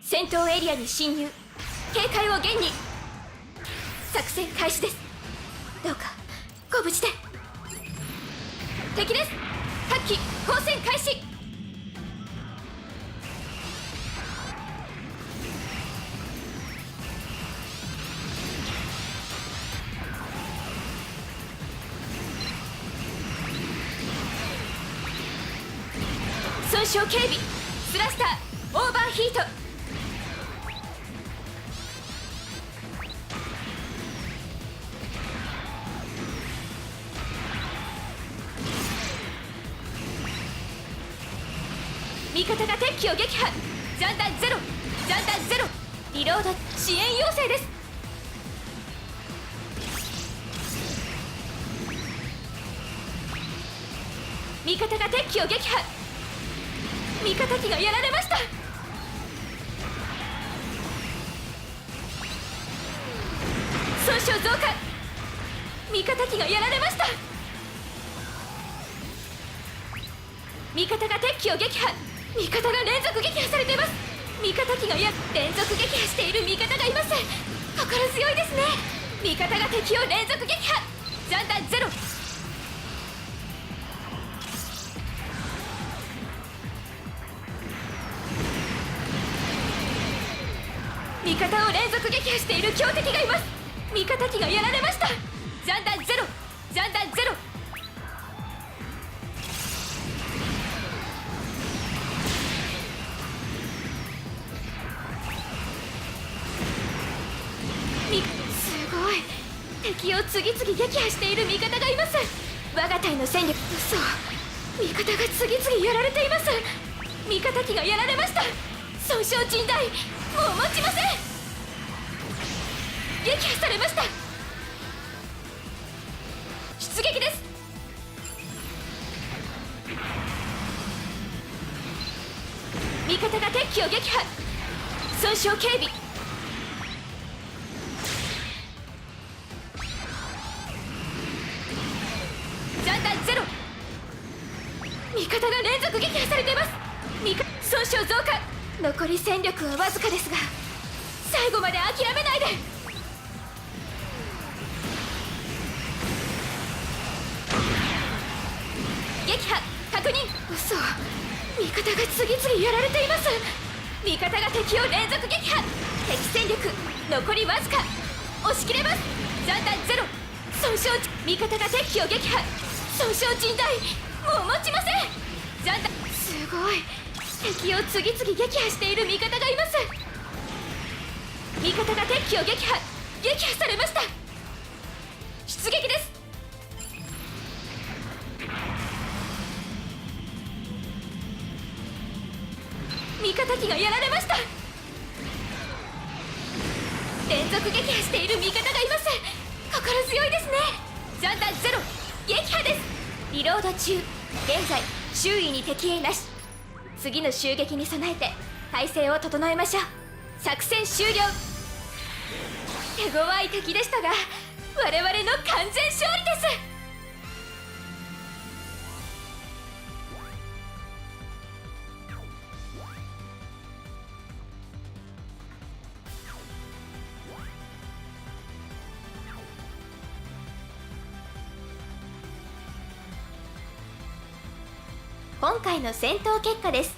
戦闘エリアに侵入。警戒を厳に。作戦開始です。どうかご無事で。敵です。各機交戦開始。損傷警備。スラスターオーバーヒート。味方が敵機を撃破。ジャンダンゼロ、ジャンダンゼロ。リロード支援要請です。味方が敵機を撃破。味方機がやられました。損傷増加。味方機がやられました。味方が敵機を撃破。味方が連続撃破されています。味方機が連続撃破している味方がいます。心強いですね。味方が敵を連続撃破。ジャンダンゼロ。味方を連続撃破している強敵がいます。味方機がやられました。ジャンダンゼロ、ジャンダンゼロ。すごい。敵を次々撃破している味方がいます。我が隊の戦力。嘘。味方が次々やられています。味方機がやられました。損傷甚大。もう持ちません。撃破されました。出撃です。味方が敵機を撃破。損傷警備。ジャンダンゼロ。味方が連続撃破されています。損傷増加。残り戦力はわずかですが、最後まで諦めないで。撃破確認。嘘。味方が次々やられています。味方が敵を連続撃破。敵戦力残りわずか。押し切れます。ジャンダンゼロ。損傷。味方が敵機を撃破。損傷甚大。もう持ちません。ジャンダン。すごい。敵を次々撃破している味方がいます。味方が敵機を撃破。撃破されました。出撃です。味方機がやられました。連続撃破している味方がいます。心強いですね。ジャンダンゼロ。撃破です。リロード中。現在周囲に敵影なし。次の襲撃に備えて態勢を整えましょう。作戦終了。手強い敵でしたが、我々の完全勝利です。今回の戦闘結果です。